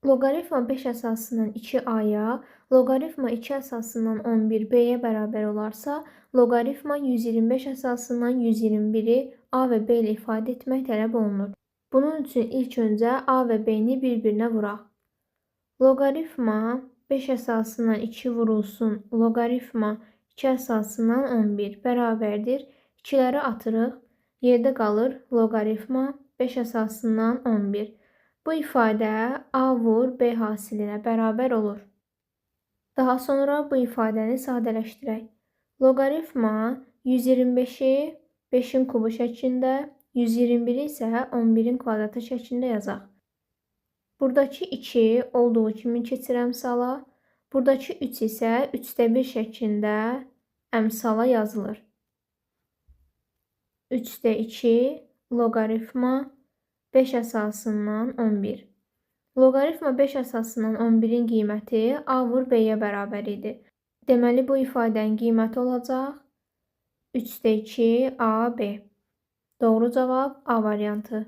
Loqaritma 5 əsasından 2a-ya, loqaritma 2 əsasından 11b-yə bərabər olarsa, loqaritma 125 əsasından 121-i a və b ilə ifadə etmək tələb olunur. Bunun üçün ilk öncə a və b-ni bir-birinə vuraq. Loqaritma 5 əsasından 2 vurulsun, loqaritma 2 əsasından 11 bərabərdir. 2-ləri atırıq, yerdə qalır loqaritma 5 əsasından 11. Bu ifadə a vur b hasilinə bərabər olur. Daha sonra bu ifadəni sadələşdirək. Loqaritma 125-i 5-in kubu şəklində, 121-i isə 11-in kvadratı şəklində yazaq. Buradakı 2 olduğu kimi keçir əmsala, buradakı 3 isə 3də 1 şəklində əmsala yazılır. 3də 2 loqaritma 5 əsasından 11. Loqaritma 5 əsasından 11-in qiyməti a vur b-yə bərabər idi. Deməli, bu ifadənin qiyməti olacaq 3də 2 a b. Doğru cavab A variantı.